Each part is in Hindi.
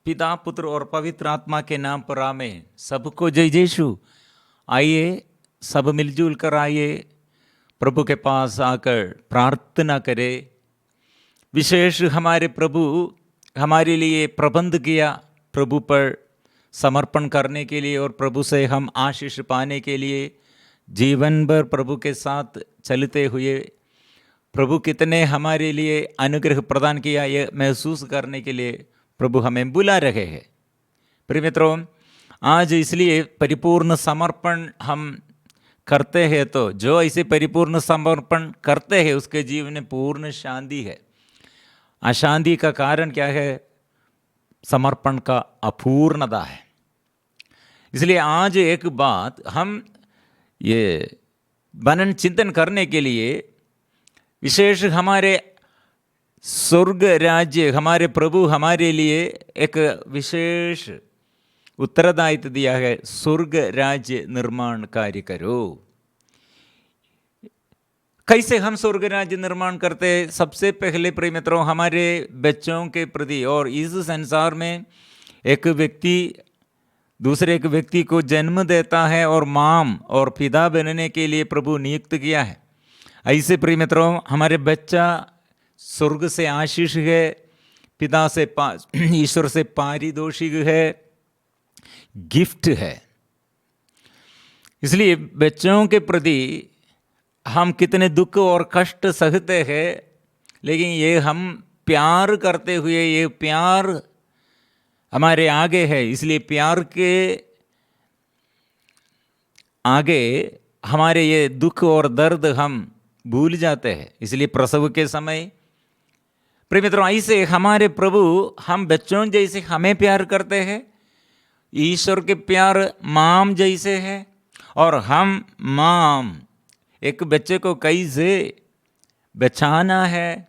पिता पुत्र और पवित्र आत्मा के नाम पर आमेन। सबको जय यीशु। आइए सब मिलजुल कर आइए प्रभु के पास आकर प्रार्थना करें। विशेष हमारे प्रभु हमारे लिए प्रबंध किया प्रभु पर समर्पण करने के लिए और प्रभु से हम आशीष पाने के लिए जीवन भर प्रभु के साथ चलते हुए प्रभु कितने हमारे लिए अनुग्रह प्रदान किया ये महसूस करने के लिए प्रभु हमें बुला रहे हैं। प्रिय मित्रों, आज इसलिए परिपूर्ण समर्पण हम करते हैं, तो जो ऐसे परिपूर्ण समर्पण करते हैं उसके जीवन में पूर्ण शांति है। अशांति का कारण क्या है? समर्पण का अपूर्णता है। इसलिए आज एक बात हम ये मनन चिंतन करने के लिए विशेष हमारे स्वर्ग राज्य हमारे प्रभु हमारे लिए एक विशेष उत्तरदायित्व दिया है। स्वर्ग राज्य निर्माण कार्य करो। कैसे हम स्वर्ग राज्य निर्माण करते हैं? सबसे पहले प्रिय मित्रों, हमारे बच्चों के प्रति, और इस संसार में एक व्यक्ति दूसरे एक व्यक्ति को जन्म देता है और माम और पिता बनने के लिए प्रभु नियुक्त किया है। ऐसे प्रिय मित्रों, हमारे बच्चा स्वर्ग से आशीष है, पिता से ईश्वर से पारितोषिक है, गिफ्ट है। इसलिए बच्चों के प्रति हम कितने दुख और कष्ट सहते हैं, लेकिन ये हम प्यार करते हुए ये प्यार हमारे आगे है। इसलिए प्यार के आगे हमारे ये दुख और दर्द हम भूल जाते हैं। इसलिए प्रसव के समय प्रिय मित्रों, ऐसे हमारे प्रभु हम बच्चों जैसे हमें प्यार करते हैं। ईश्वर के प्यार माम जैसे है, और हम माम एक बच्चे को कैसे बचाना है,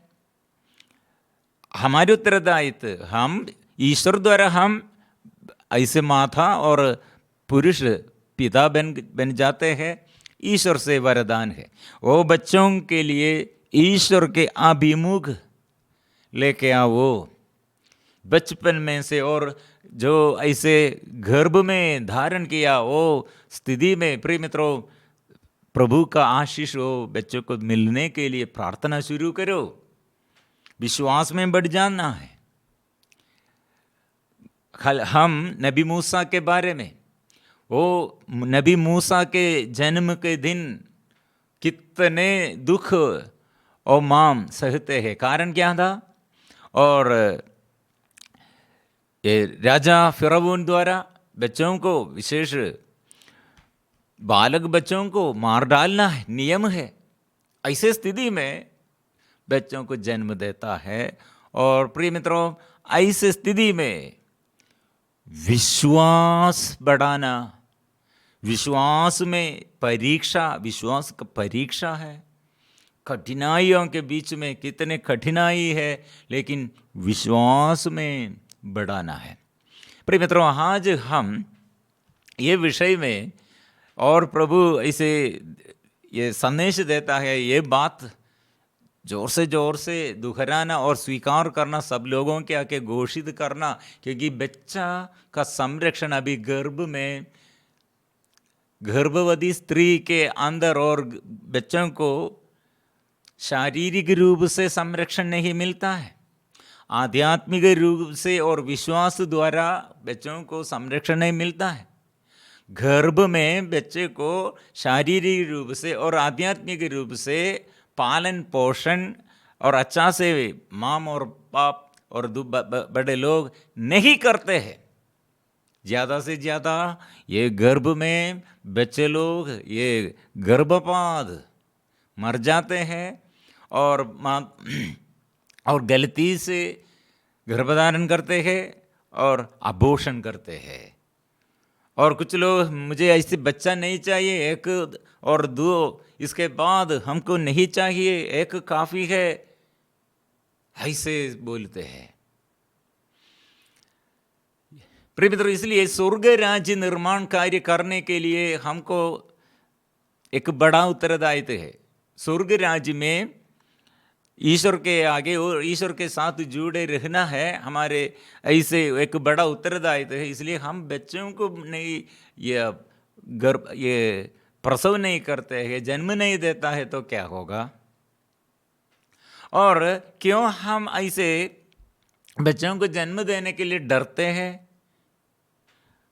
हमारे उत्तरदायित्व। हम ईश्वर द्वारा हम ऐसे माता और पुरुष पिता बन जाते हैं। ईश्वर से वरदान है। वो बच्चों के लिए ईश्वर के अभिमुख लेके आओ बचपन में से, और जो ऐसे गर्भ में धारण किया वो स्थिति में प्रिय मित्रों प्रभु का आशीष हो बच्चों को मिलने के लिए प्रार्थना शुरू करो। विश्वास में बढ़ जाना है। हम नबी मूसा के बारे में, वो नबी मूसा के जन्म के दिन कितने दुख और माम सहते हैं। कारण क्या था? और ये राजा फिरौन द्वारा बच्चों को, विशेष बालक बच्चों को मार डालना है, नियम है। ऐसे स्थिति में बच्चों को जन्म देता है। और प्रिय मित्रों, ऐसे स्थिति में विश्वास बढ़ाना, विश्वास में परीक्षा, विश्वास का परीक्षा है। कठिनाइयों के बीच में कितने कठिनाई है, लेकिन विश्वास में बढ़ाना है। प्रिय मित्रों, आज हम ये विषय में, और प्रभु ऐसे ये संदेश देता है, ये बात जोर से दोहराना और स्वीकार करना, सब लोगों के आके घोषित करना, क्योंकि बच्चा का संरक्षण अभी गर्भवती स्त्री के अंदर, और बच्चों को शारीरिक रूप से संरक्षण नहीं मिलता है, आध्यात्मिक रूप से और विश्वास द्वारा बच्चों को संरक्षण नहीं मिलता है। गर्भ में बच्चे को शारीरिक रूप से और आध्यात्मिक रूप से पालन पोषण और अच्छा से माम और बाप और बड़े लोग नहीं करते हैं। ज़्यादा से ज़्यादा ये गर्भ में बच्चे लोग ये गर्भपात मर जाते हैं, और गलती से गर्भधारण करते हैं और अबॉर्शन करते हैं। और कुछ लोग, मुझे ऐसे बच्चा नहीं चाहिए, एक और दो, इसके बाद हमको नहीं चाहिए, एक काफ़ी है, ऐसे बोलते हैं। प्रिय मित्रों, इसलिए स्वर्ग राज्य निर्माण कार्य करने के लिए हमको एक बड़ा उत्तरदायित्व है। स्वर्ग राज्य में ईश्वर के आगे और ईश्वर के साथ जुड़े रहना है हमारे ऐसे एक बड़ा उत्तरदायित्व है। इसलिए हम बच्चों को नहीं ये गर्भ ये प्रसव नहीं करते हैं, जन्म नहीं देता है तो क्या होगा? और क्यों हम ऐसे बच्चों को जन्म देने के लिए डरते हैं?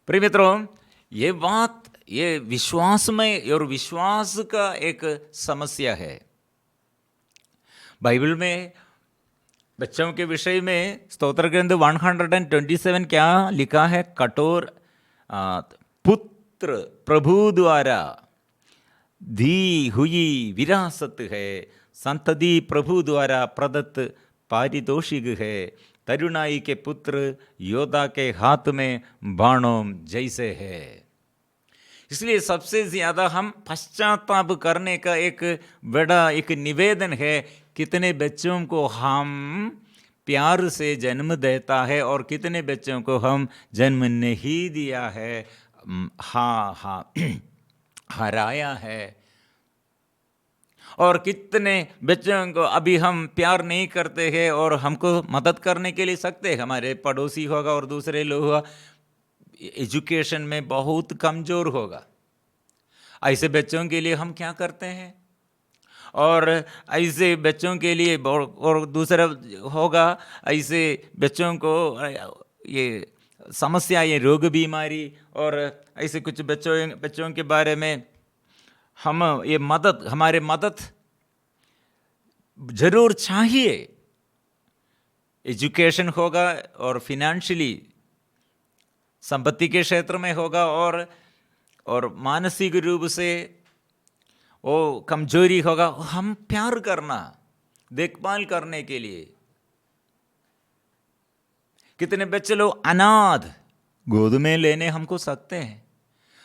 प्रिय मित्रों, ये बात ये विश्वास में और विश्वास का एक समस्या है। बाइबल में बच्चों के विषय में स्तोत्र ग्रंथ 127 क्या लिखा है? कठोर पुत्र प्रभु द्वारा दी हुई विरासत है, संतति प्रभु द्वारा प्रदत्त पारितोषिक है, तरुणाई के पुत्र योद्धा के हाथ में बाणों जैसे है। इसलिए सबसे ज़्यादा हम पश्चाताप करने का एक बड़ा एक निवेदन है, कितने बच्चों को हम प्यार से जन्म देता है और कितने बच्चों को हम जन्म नहीं दिया है, हराया है। और कितने बच्चों को अभी हम प्यार नहीं करते हैं और हमको मदद करने के लिए सकते हैं, हमारे पड़ोसी होगा और दूसरे लोग होगा, एजुकेशन में बहुत कमज़ोर होगा, ऐसे बच्चों के लिए हम क्या करते हैं? और ऐसे बच्चों के लिए और दूसरा होगा, ऐसे बच्चों को ये समस्या, ये रोग बीमारी और ऐसे कुछ बच्चों के बारे में हम ये मदद, हमारे मदद जरूर चाहिए। एजुकेशन होगा और फिनेंशियली संपत्ति के क्षेत्र में होगा और मानसिक रूप से वो कमजोरी होगा, हम प्यार करना, देखभाल करने के लिए। कितने बच्चे लोग अनाथ गोद में लेने हमको सकते हैं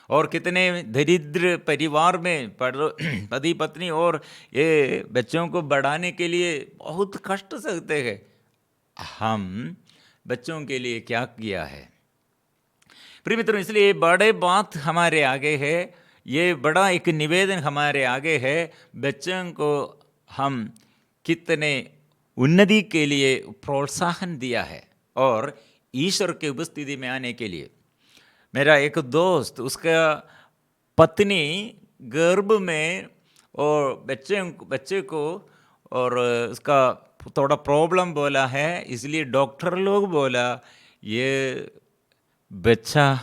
और कितने दरिद्र परिवार में पति पत्नी और ये बच्चों को बढ़ाने के लिए बहुत कष्ट सहते हैं। हम बच्चों के लिए क्या किया है? प्रिय मित्रों, इसलिए बड़े बात हमारे आगे है, ये बड़ा एक निवेदन हमारे आगे है, बच्चों को हम कितने उन्नति के लिए प्रोत्साहन दिया है और ईश्वर के उपस्थिति में आने के लिए। मेरा एक दोस्त, उसका पत्नी गर्भ में और बच्चे को और उसका थोड़ा प्रॉब्लम बोला है, इसलिए डॉक्टर लोग बोला ये बच्चा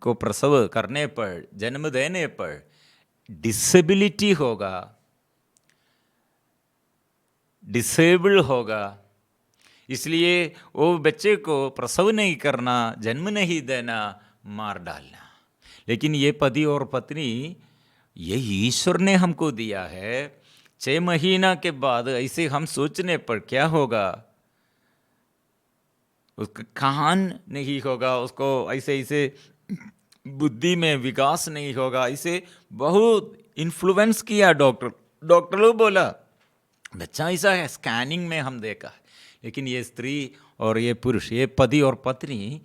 को प्रसव करने पर, जन्म देने पर डिसेबिलिटी होगा, डिसेबल होगा, इसलिए वो बच्चे को प्रसव नहीं करना, जन्म नहीं देना, मार डालना। लेकिन ये पति और पत्नी, ये ईश्वर ने हमको दिया है। 6 महीना के बाद ऐसे हम सोचने पर क्या होगा? उसका कान नहीं होगा, उसको ऐसे बुद्धि में विकास नहीं होगा, ऐसे बहुत इन्फ्लुएंस किया डॉक्टर लोग बोला बच्चा ऐसा है, स्कैनिंग में हम देखा है। लेकिन ये स्त्री और ये पुरुष, ये पति और पत्नी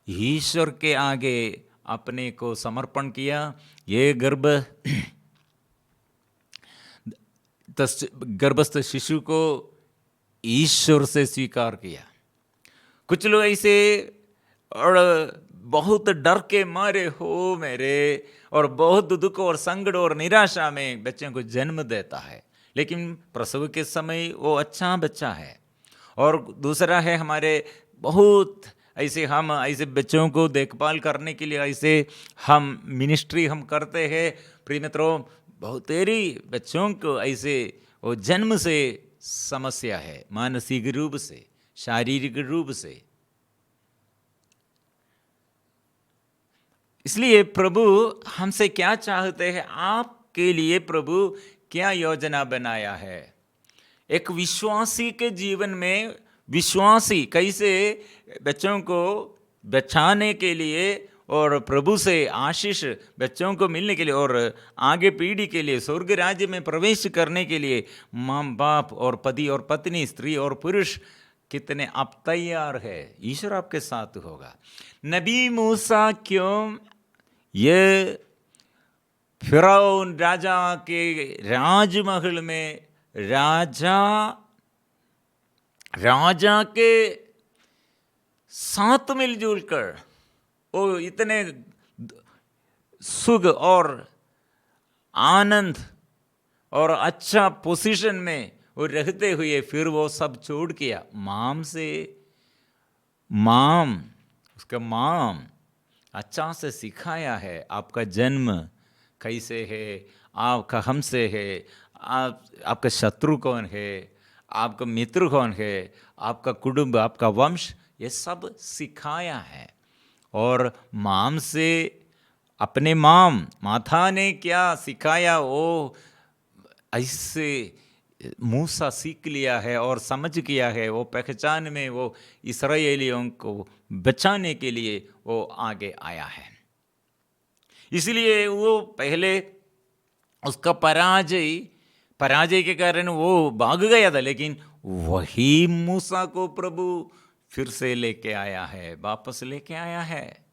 ईश्वर के आगे अपने को समर्पण किया। ये गर्भस्थ शिशु को ईश्वर से स्वीकार किया। कुछ लोग ऐसे और बहुत डर के मारे हो मेरे और बहुत दुख और संकट और निराशा में बच्चों को जन्म देता है, लेकिन प्रसव के समय वो अच्छा बच्चा है। और दूसरा है हमारे बहुत ऐसे हम ऐसे बच्चों को देखभाल करने के लिए ऐसे हम मिनिस्ट्री हम करते हैं। प्रिय मित्रों, बहुत तेरी बच्चों को ऐसे वो जन्म से समस्या है, मानसिक रूप से, शारीरिक रूप से। इसलिए प्रभु हमसे क्या चाहते हैं? आपके लिए प्रभु क्या योजना बनाया है? एक विश्वासी के जीवन में विश्वासी कैसे बच्चों को बचाने के लिए और प्रभु से आशीष बच्चों को मिलने के लिए और आगे पीढ़ी के लिए स्वर्ग राज्य में प्रवेश करने के लिए माँ बाप और पति और पत्नी, स्त्री और पुरुष कितने आप तैयार है? ईश्वर आपके साथ होगा। नबी मूसा क्यों ये फिरौन राजा के राजमहल में राजा के साथ मिलजुल कर वो इतने सुख और आनंद और अच्छा पोजीशन में वो रहते हुए फिर वो सब छोड़ किया। उसका माम अच्छा से सिखाया है, आपका जन्म कैसे है, आपका हमसे है, आपका शत्रु कौन है, आपका मित्र कौन है, आपका कुटुंब, आपका वंश, ये सब सिखाया है। और माम से अपने माता ने क्या सिखाया वो ऐसे मूसा सीख लिया है और समझ किया है। वो पहचान में वो इस्राएलियों को बचाने के लिए वो आगे आया है। इसलिए वो पहले उसका पराजय के कारण वो भाग गया था, लेकिन वही मूसा को प्रभु फिर से लेके आया है, वापस लेके आया है।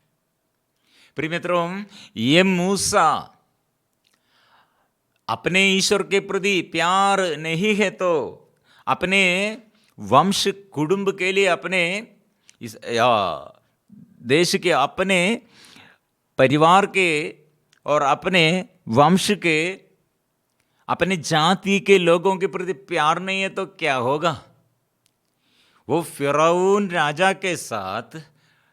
प्रिय मित्रों, ये मूसा अपने ईश्वर के प्रति प्यार नहीं है तो अपने वंश कुटुंब के लिए, अपने देश के, अपने परिवार के और अपने वंश के, अपने जाति के लोगों के प्रति प्यार नहीं है तो क्या होगा? वो फिरौन राजा के साथ,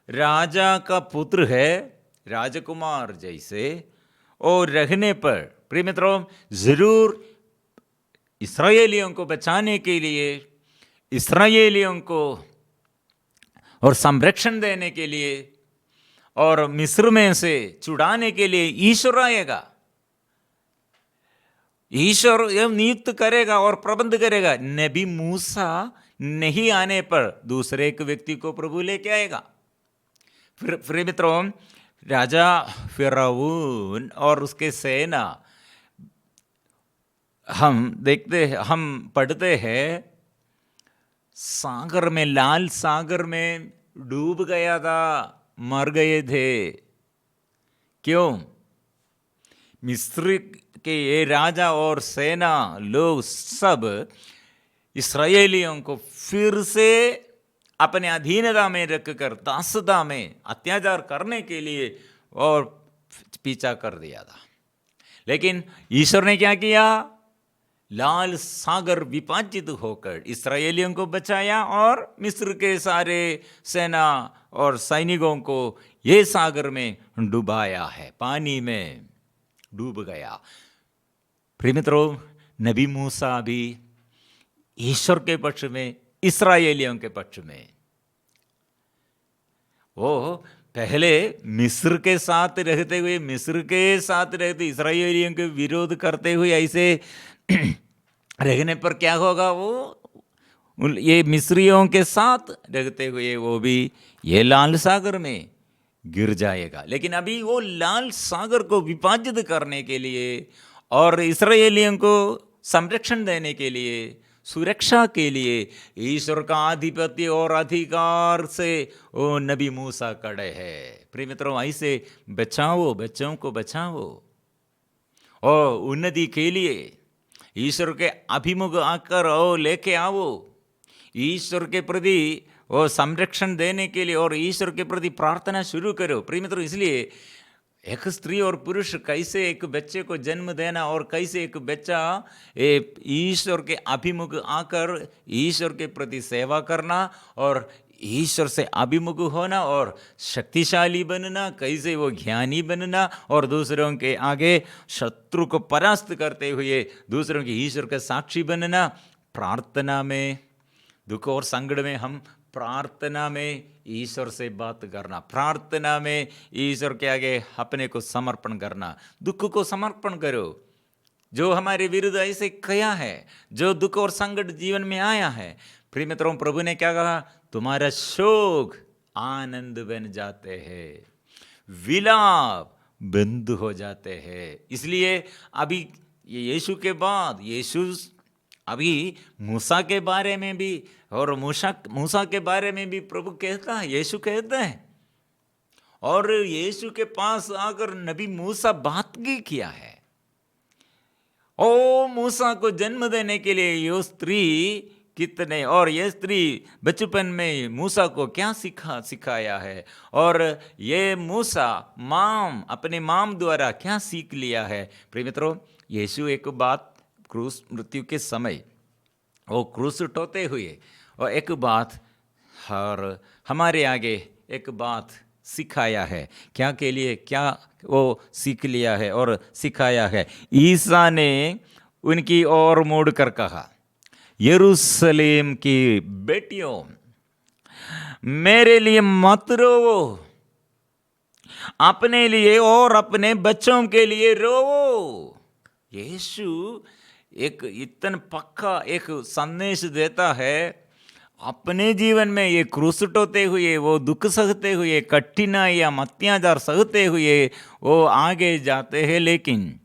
राजा का पुत्र है, राजकुमार जैसे, और रहने पर प्रिय मित्रों जरूर इस्राएलियों को बचाने के लिए, इस्राएलियों को और संरक्षण देने के लिए और मिस्र में से छुड़ाने के लिए ईश्वर आएगा। ईश्वर यह नियुक्त करेगा और प्रबंध करेगा। नबी मूसा नहीं आने पर दूसरे एक व्यक्ति को प्रभु लेके आएगा। फिर मित्रों, राजा फिरौन और उसके सेना, हम पढ़ते हैं सागर में, लाल सागर में डूब गया था, मर गए थे। क्यों? मिस्र के ये राजा और सेना लोग सब इस्राएलियों को फिर से अपने अधीनता में रखकर दासता में अत्याचार करने के लिए और पीछा कर दिया था। लेकिन ईश्वर ने क्या किया? लाल सागर विभाजित होकर इस्राएलियों को बचाया और मिस्र के सारे सेना और सैनिकों को ये सागर में डुबाया है, पानी में डूब गया। प्रिय मित्रों, नबी मूसा भी ईश्वर के पक्ष में, इस्राएलियों के पक्ष में, वो पहले मिस्र के साथ रहते हुए, इस्राएलियों के विरोध करते हुए ऐसे रहने पर क्या होगा? वो ये मिस्रियों के साथ रहते हुए वो भी ये लाल सागर में गिर जाएगा। लेकिन अभी वो लाल सागर को विभाजित करने के लिए और इस्राएलियों को संरक्षण देने के लिए, सुरक्षा के लिए ईश्वर का आधिपत्य और अधिकार से वो नबी मूसा खड़े हैं। प्रिय मित्रों, ऐसे बचाओ, बच्चों को बचाओ और उन्नति के लिए ईश्वर के अभिमुख आकर ओ लेके आओ, ईश्वर के प्रति वो संरक्षण देने के लिए और ईश्वर के प्रति प्रार्थना शुरू करो। प्रिय मित्रों, इसलिए एक स्त्री और पुरुष कैसे एक बच्चे को जन्म देना और कैसे एक बच्चा ईश्वर के अभिमुख आकर ईश्वर के प्रति सेवा करना और ईश्वर से अभिमुख होना और शक्तिशाली बनना, कैसे वो ज्ञानी बनना और दूसरों के आगे शत्रु को परास्त करते हुए दूसरों की ईश्वर का साक्षी बनना। प्रार्थना में, दुख और संकट में हम प्रार्थना में ईश्वर से बात करना, प्रार्थना में ईश्वर के आगे अपने को समर्पण करना। दुख को समर्पण करो, जो हमारे विरुद्ध ऐसे किया है, जो दुख और संकट जीवन में आया है। प्रिय मित्रों, प्रभु ने क्या कहा? तुम्हारा शोक आनंद बन जाते हैं, विलाप बंद हो जाते हैं। इसलिए अभी यीशु के बाद, यीशु अभी मूसा के बारे में भी और मूसा के बारे में भी प्रभु कहता है, यीशु कहता है, और यीशु के पास आकर नबी मूसा बात भी किया है। ओ मूसा को जन्म देने के लिए ये स्त्री कितने, और ये स्त्री बचपन में मूसा को क्या सिखाया है, और ये मूसा अपने माम द्वारा क्या सीख लिया है। प्रिय मित्रों, यीशु एक बात क्रूस मृत्यु के समय वो क्रूस उठाते हुए और एक बात और हमारे आगे एक बात सिखाया है। क्या के लिए क्या वो सीख लिया है और सिखाया है। ईसा ने उनकी ओर मुड़ कर कहा, यरूशलेम की बेटियों, मेरे लिए मत रोवो, अपने लिए और अपने बच्चों के लिए रोवो। यीशु एक इतना पक्का एक संदेश देता है। अपने जीवन में ये क्रूस उठाते हुए, वो दुख सहते हुए, कठिनाइयाँ अत्याचार सहते हुए वो आगे जाते हैं। लेकिन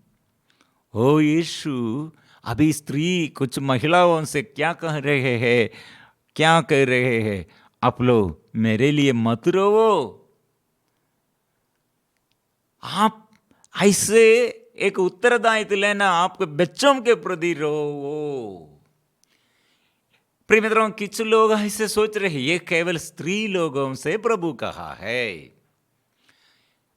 ओ यीशु अभी स्त्री कुछ महिलाओं से क्या कह रहे हैं, क्या कह रहे हैं, आप लोग मेरे लिए मत रोवो, आप ऐसे एक उत्तरदायित्व लेना, आपके बच्चों के प्रति रोवो। प्रिय मित्रों, कुछ लोग ऐसे सोच रहे हैं ये केवल स्त्री लोगों से प्रभु कहा है,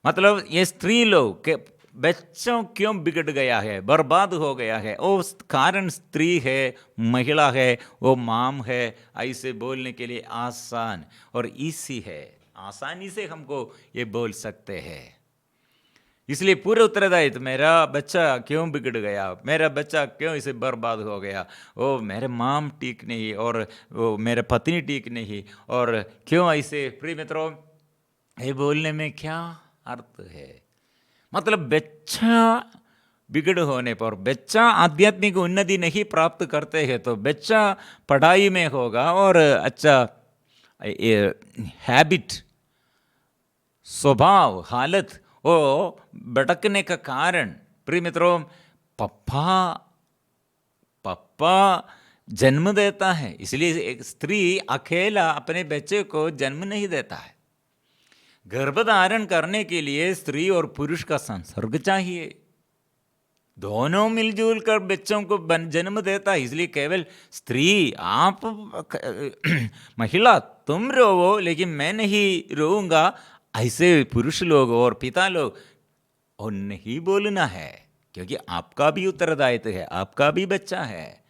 मतलब ये स्त्री लोग के बच्चों क्यों बिगड़ गया है, बर्बाद हो गया है, उस कारण स्त्री है, महिला है, वो माम है, ऐसे बोलने के लिए आसान और इसी है, आसानी से हमको ये बोल सकते हैं। इसलिए पूरे उत्तरदायित्व, मेरा बच्चा क्यों बिगड़ गया, मेरा बच्चा क्यों इसे बर्बाद हो गया, ओ मेरे माम ठीक नहीं और वो मेरे पत्नी ठीक नहीं, और क्यों ऐसे। प्रिय मित्रों, ये बोलने में क्या अर्थ है, मतलब बच्चा बिगड़ होने पर, बच्चा आध्यात्मिक उन्नति नहीं प्राप्त करते हैं तो बच्चा पढ़ाई में होगा और अच्छा हैबिट, स्वभाव, हालत वो भटकने का कारण। प्रिय मित्रों, पप्पा जन्म देता है, इसलिए एक स्त्री अकेला अपने बच्चे को जन्म नहीं देता है। गर्भधारण करने के लिए स्त्री और पुरुष का संसर्ग चाहिए, दोनों मिलजुल कर बच्चों को जन्म देता है। इसलिए केवल स्त्री, आप महिला तुम रोवो लेकिन मैं नहीं रोऊंगा, ऐसे पुरुष लोग और पिता लोग और नहीं बोलना है, क्योंकि आपका भी उत्तरदायित्व है, आपका भी बच्चा है।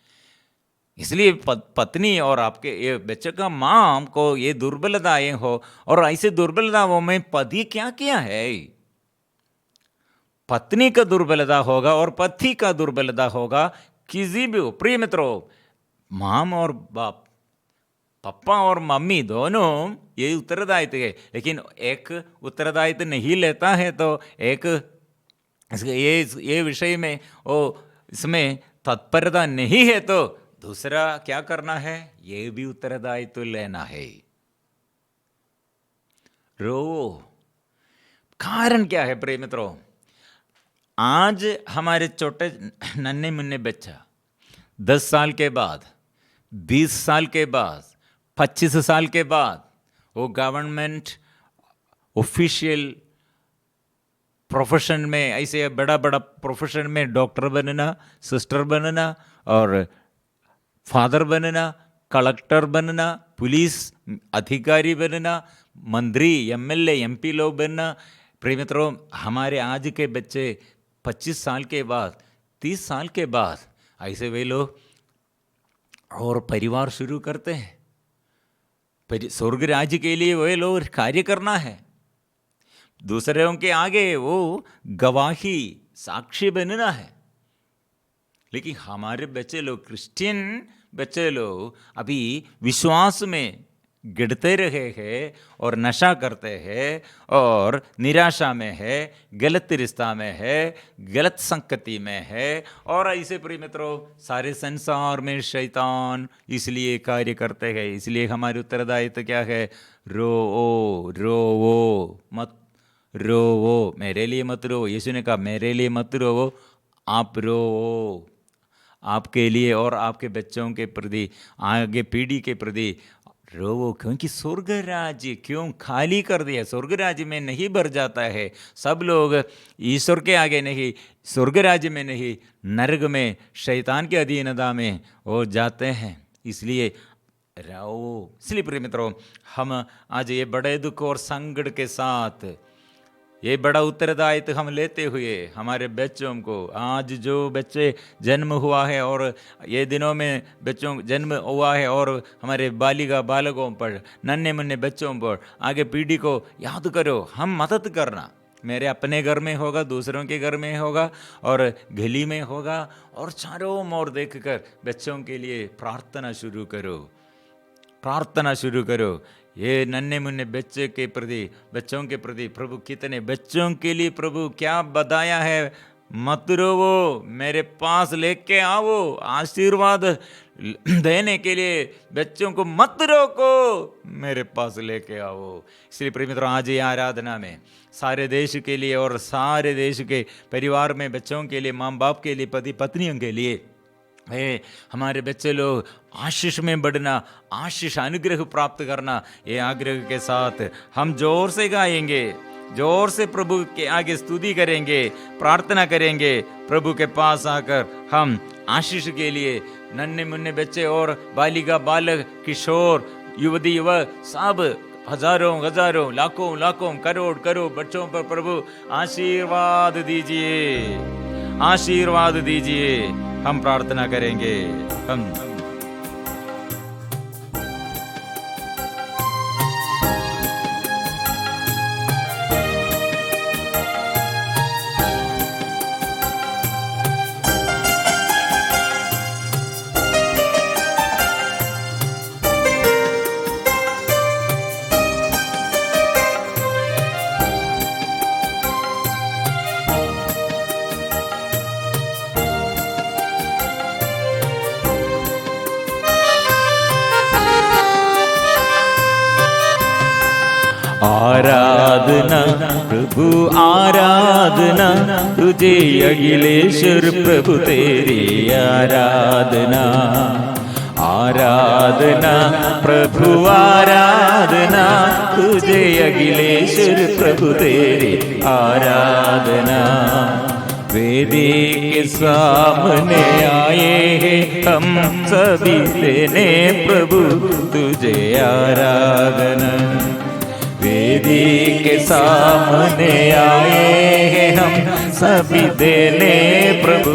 इसलिए पत्नी और आपके ये बच्चे का मां को ये दुर्बलताएं हो, और ऐसे दुर्बलताओं में पति क्या किया है, पत्नी का दुर्बलता होगा और पति का दुर्बलता होगा, किसी भी। प्रिय मित्रों, माम और बाप, पापा और मम्मी दोनों ये उत्तरदायित्व है, लेकिन एक उत्तरदायित्व नहीं लेता है तो एक ये विषय में वो इसमें तत्परता नहीं है तो दूसरा क्या करना है, ये भी उत्तरदायित्व लेना है। रो कारण क्या है प्रिय मित्रों, आज हमारे छोटे नन्हे मुन्ने बच्चा 10 साल के बाद, 20 साल के बाद, 25 साल के बाद वो गवर्नमेंट ऑफिशियल प्रोफेशन में, ऐसे बड़ा बड़ा प्रोफेशन में डॉक्टर बनना, सिस्टर बनना और फादर बनना, कलेक्टर बनना, पुलिस अधिकारी बनना, मंत्री, एमएलए, एमपी लोग बनना। प्रिय मित्रों, हमारे आज के बच्चे 25 साल के बाद, 30 साल के बाद ऐसे वे लोग और परिवार शुरू करते हैं, स्वर्ग राज्य के लिए वे लोग कार्य करना है, दूसरों के आगे वो गवाही, साक्षी बनना है। लेकिन हमारे बच्चे लोग, क्रिश्चियन बच्चे लोग अभी विश्वास में गिरते रहे हैं और नशा करते हैं और निराशा में है, गलत रिश्ता में है, गलत संगति में है, और ऐसे प्रिय मित्रों सारे संसार में शैतान इसलिए कार्य करते हैं। इसलिए हमारे उत्तरदायित्व क्या है, रोवो मत रोवो, मेरे लिए मत रोवो। यीशु ने कहा मेरे लिए मत रोवो, आप रोवो आपके लिए और आपके बच्चों के प्रति, आगे पीढ़ी के प्रति रोवो, क्योंकि स्वर्ग राज्य क्यों खाली कर दिया? स्वर्ग राज्य में नहीं भर जाता है। सब लोग ईश्वर के आगे नहीं, स्वर्ग राज्य में नहीं, नरक में, शैतान के अधीनता में वो जाते हैं। इसलिए रो। इसलिए प्रिय मित्रों, हम आज ये बड़े दुख और संकट के साथ ये बड़ा उत्तरदायित्व हम लेते हुए हमारे बच्चों को, आज जो बच्चे जन्म हुआ है और ये दिनों में बच्चों जन्म हुआ है, और हमारे बालिका बालकों पर, नन्हे मुन्ने बच्चों पर, आगे पीढ़ी को याद करो, हम मदद करना। मेरे अपने घर में होगा, दूसरों के घर में होगा, और गली में होगा, और चारों ओर देखकर बच्चों के लिए प्रार्थना शुरू करो, प्रार्थना शुरू करो। ये नन्हे मुन्ने बच्चे के प्रति, बच्चों के प्रति प्रभु कितने बच्चों के लिए प्रभु क्या बताया है, मत रोवो, मेरे पास लेके आओ। आशीर्वाद देने के लिए बच्चों को मत रोको, मेरे पास लेके आओ। इसलिए प्रिय मित्रों, आज ये आराधना में सारे देश के लिए और सारे देश के परिवार में बच्चों के लिए, माँ बाप के लिए, पति पत्नियों के लिए, हमारे बच्चे लोग आशीष में बढ़ना, आशीष अनुग्रह प्राप्त करना, ये आग्रह के साथ हम जोर से गाएंगे, जोर से प्रभु के आगे स्तुति करेंगे, प्रार्थना करेंगे। प्रभु के पास आकर हम आशीष के लिए नन्हे मुन्ने बच्चे और बालिका बालक, किशोर, युवती, युवक, सब हजारों हजारों, लाखों लाखों, करोड़ करोड़ बच्चों पर प्रभु आशीर्वाद दीजिए, आशीर्वाद दीजिए। हम प्रार्थना करेंगे। हम आराधना प्रभु आराधना, तुझे अखिलेश्वर प्रभु तेरी आराधना, आराधना प्रभु आराधना, तुझे अखिलेश्वर प्रभु तेरी आराधना। वेदी के सामने आए हैं हम सभी देने प्रभु तुझे आराधना, वेदी के सामने आए हैं हम सभी देने प्रभु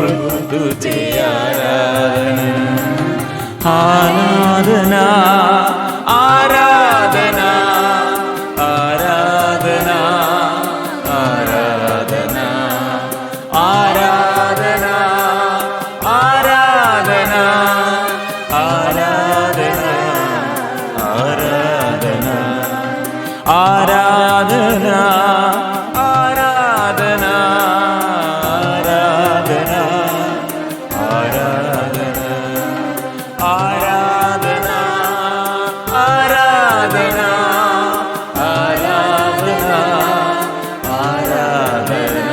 तुझे आराधना, आराधना आराधना आराधना आराधना आराधना आराधना आराधना आराधना आराधना आराधना आराधना आराधना आराधना आराधना आराधना आराधना।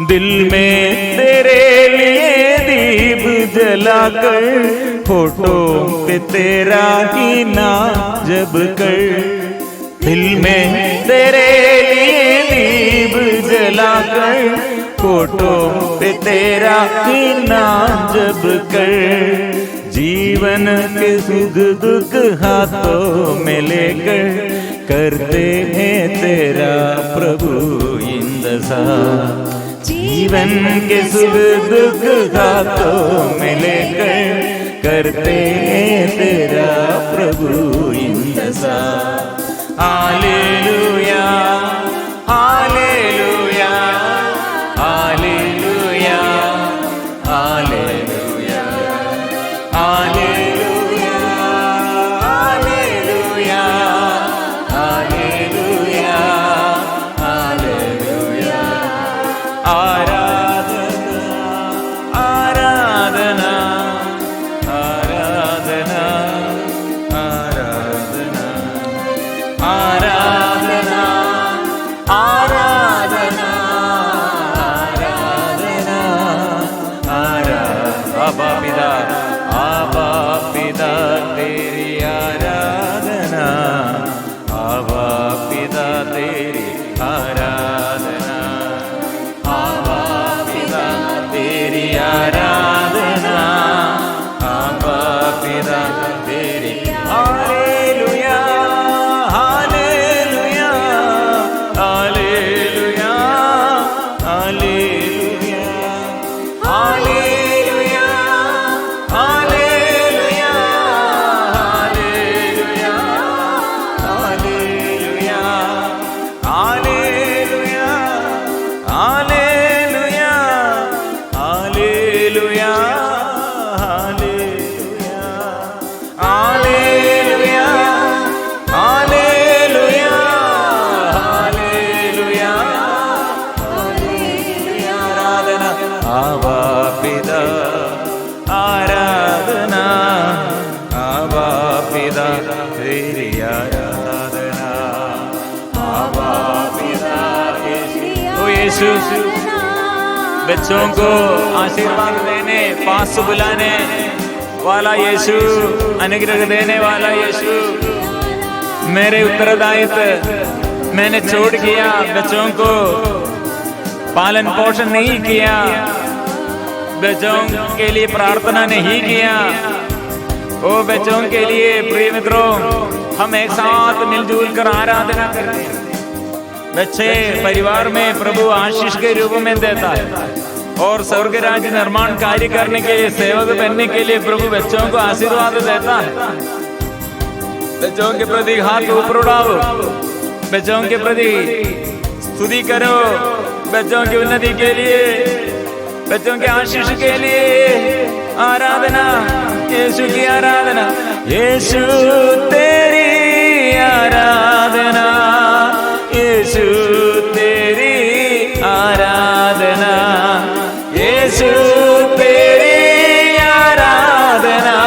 दिल में तेरे लिए दीप जलाकर, फोटो पे तेरा ही नाम जब कर, दिल में तेरे लिए दीप जलाकर, फोटो पे तेरा ही नाम जब कर, जीवन के सुख दुख हाथों में लेकर, करते हैं तेरा प्रभु इंतजार, जीवन के सुख दुख हाथों में लेकर, करते हैं तेरा प्रभु इंतजार। Hallelujah hallelujah hallelujah hallelujah hallelujah hallelujah पिता तेरी आराधना, आबा पिता तेरी आराधना, आबा पिता तेरी। Hallelujah hallelujah hallelujah hallelujah hallelujah hallelujah hallelujah hallelujah hallelujah hallelujah hallelujah hallelujah hallelujah hallelujah आराधना, आबा पिता आराधना, आबा पिता तेरी आराधना, आबा पिता तेरी। ओ यीशु, बच्चों को आशीर्वाद देने, पास बुलाने वाला यीशु, अनुग्रह देने वाला यीशु, मेरे उत्तरदायित्व मैंने छोड़ किया, बच्चों को पालन पोषण नहीं किया, बच्चों के लिए प्रार्थना नहीं किया। ओ बच्चों के लिए प्रिय मित्रों, हम एक साथ मिलजुल कर आराधना करते हैं। बच्चे परिवार में प्रभु आशीष के रूप में देता है, और स्वर्ग राज्य निर्माण कार्य करने के लिए, सेवक बनने के लिए प्रभु बच्चों को आशीर्वाद देता है। बच्चों के प्रति हाथ ऊपर उठाओ, बच्चों के प्रति स्तुति करो, बच्चों की उन्नति के लिए, बच्चों के आशीष के लिए आराधना, यीशु की आराधना, यीशु तेरी आराधना, यीशु तेरी आराधना, यीशु तेरी आराधना,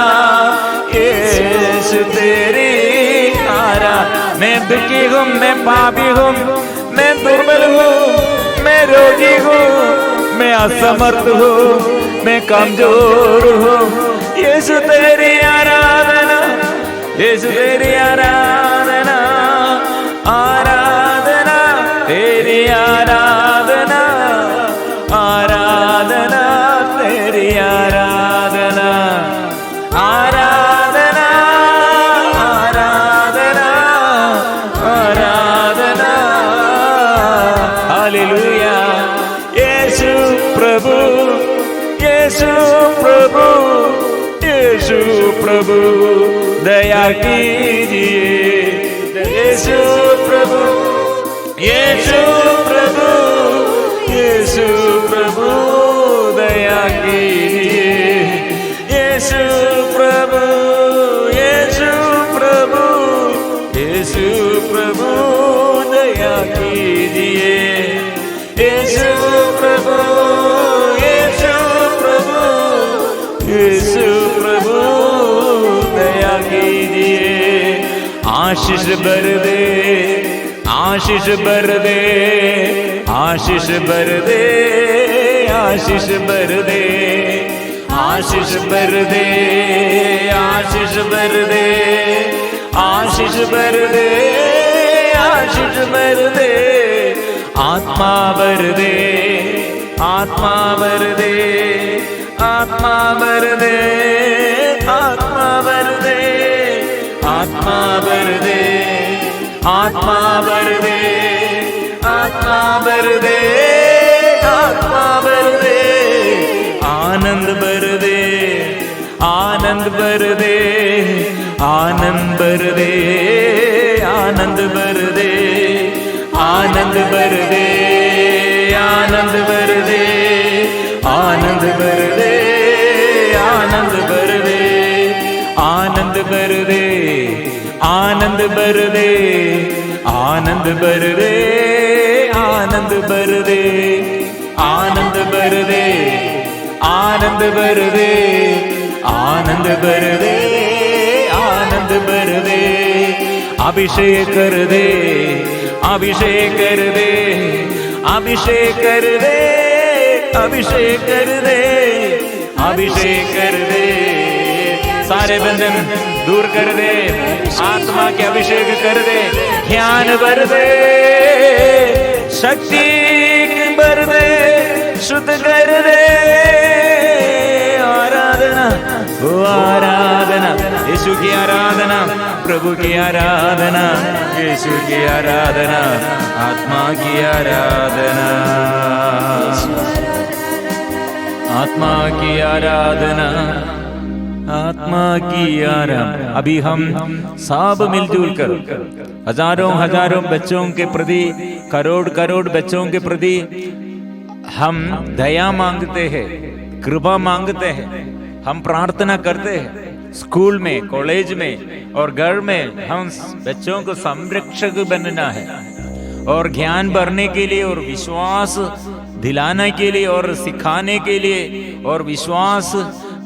यीशु तेरी आराधना। मैं दुखी हूँ, मैं पापी हूँ, मैं दुर्बल हूँ, मैं रोगी हूँ, मैं असमर्थ हूँ, मैं कमजोर हूँ। यीशु तेरी आराधना, यीशु तेरी आराधना, आराधना तेरी आराधना, आराधना तेरी आराधना, आराधना आराधना आराधना। हालेलुया। यीशु प्रभु, यीशु प्रभु, यीशु प्रभु दया कीजिए, यीशु प्रभु, यीशु प्रभु, यीशु प्रभु दया कीजिए, यीशु प्रभु, यीशु प्रभु, यीशु प्रभु दया कीजिए, यीशु प्रभु, यीशु प्रभु, यीशु प्रभु दया कीजिए। आशीष बर दे, आशीष बर दे, आशीष बर दे, आशीष बर दे, आशीष बर दे, आशीष बर दे, आशीष बर दे, आशीष बर दे, आत्मा बर दे, आत्मा बर दे, आत्मा बर दे, आत्मा बर दे, आत्मा बर दे, आत्मा बर दे, आत्मा बर दे, आत्मा बर दे, आनंद बर दे, आनंद बर दे, आनंद बर दे, आनंद बर दे, आनंद बर दे, आनंद बर दे, आनंद बर दे, आनंद बर दे, आनंद बर दे, आनंद बर दे, आनंद बर दे, आनंद बर दे, आनंद बर दे, आनंद बर दे, आनंद बर दे, आनंद बर दे, अभिषेक कर दे, अभिषेक कर दे, अभिषेक कर दे, अभिषेक कर दे, अभिषेक कर दे। सारे बंधन दूर कर दे, आत्मा के अभिषेक कर दे, ज्ञान भर दे, शक्ति भर दे, शुद्ध कर दे। आराधना, वो आराधना, यीशु की आराधना, प्रभु की आराधना, यीशु की आराधना, आत्मा की आराधना, आत्मा की आराधना, आत्मा की आराधना। अभी हम सब मिलजुल कर हजारों हजारों बच्चों के प्रति, करोड़ करोड़ बच्चों के प्रति हम दया मांगते हैं, कृपा मांगते हैं, हम प्रार्थना करते हैं। स्कूल में, कॉलेज में और घर में हम बच्चों को संरक्षक बनना है और ज्ञान भरने के लिए और विश्वास दिलाने के लिए और सिखाने के लिए और विश्वास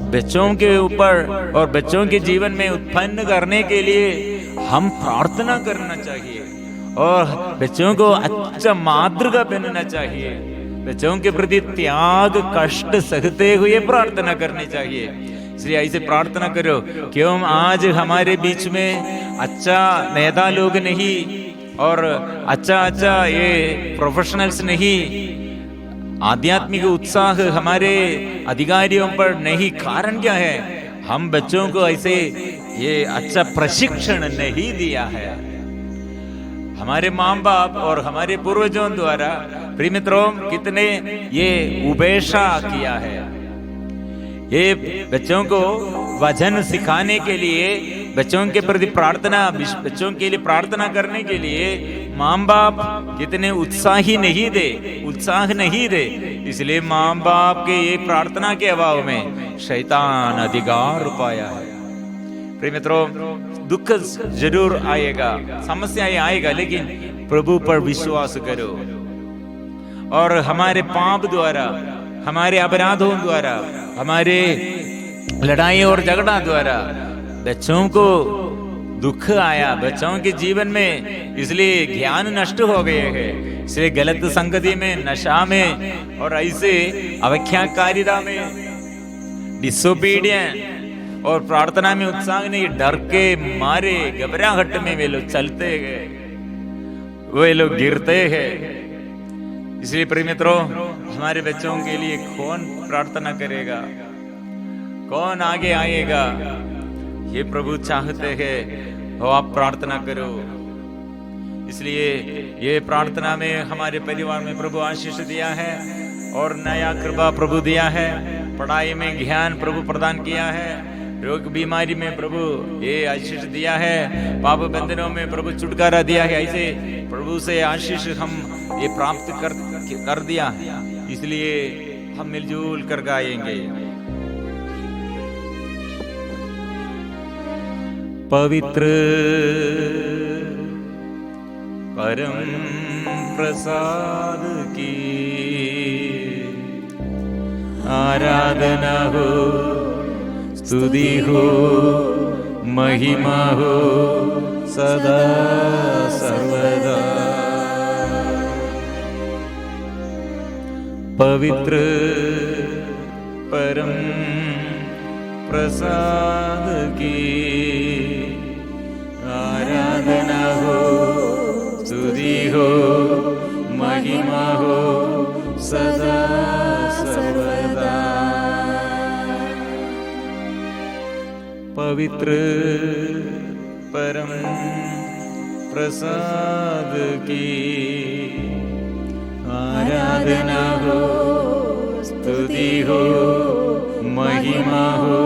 बच्चों के ऊपर और बच्चों के जीवन में उत्पन्न करने के लिए हम प्रार्थना करना चाहिए और बच्चों को अच्छा मातृका बनना चाहिए। बच्चों के प्रति त्याग कष्ट सहते हुए प्रार्थना करनी चाहिए। इसलिए ऐसे प्रार्थना करो, क्यों आज हमारे बीच में अच्छा नेता लोग नहीं और अच्छा ये प्रोफेशनल्स नहीं, आध्यात्मिक उत्साह हमारे अधिकारियों पर नहीं। कारण क्या है? हम बच्चों को ऐसे ये अच्छा प्रशिक्षण नहीं दिया है। हमारे माँ बाप और हमारे पूर्वजों द्वारा प्रिय मित्रों कितने ये उपेक्षा किया है। ये बच्चों को वचन सिखाने के लिए, बच्चों के प्रति प्रार्थना, बच्चों के लिए प्रार्थना करने के लिए माँ बाप कितने उत्साह नहीं दे। इसलिए माँ बाप के ये प्रार्थना के अभाव में शैतान अधिकार पाया है। प्रिय मित्रों, दुख जरूर आएगा, समस्याएं आएगा, लेकिन प्रभु पर विश्वास करो और हमारे पाप द्वारा, हमारे अपराधों द्वारा, हमारे लड़ाई और झगड़ा द्वारा बच्चों को दुख आया, बच्चों के जीवन में, इसलिए ज्ञान नष्ट हो गए हैं। इसलिए गलत संगति में, नशा में और ऐसे अवख्याकारिता में, डिसोबीडियंट और प्रार्थना में उत्साह नहीं, डर के मारे घबराहट में वे लोग चलते हैं, वे लोग गिरते हैं। इसलिए प्रिय मित्रों, हमारे बच्चों के लिए कौन प्रार्थना करेगा, कौन आगे आएगा? ये प्रभु चाहते हैं और आप प्रार्थना करो। इसलिए ये प्रार्थना में हमारे परिवार में प्रभु आशीष दिया है और नया कृपा प्रभु दिया है, पढ़ाई में ज्ञान प्रभु प्रदान किया है, रोग बीमारी में प्रभु ये आशीष दिया है, पाप बंधनों में प्रभु छुटकारा दिया है। ऐसे प्रभु से आशीष हम ये प्राप्त कर दिया है। इसलिए हम मिलजुल कर गाएंगे, पवित्र परम प्रसाद की आराधना हो, स्तुति हो, महिमा हो सदा सर्वदा। पवित्र परम प्रसाद की आराधना हो, स्तुति हो, महिमा हो सदा सर्वदा। पवित्र परम प्रसाद की आराधना हो, स्तुति हो, महिमा हो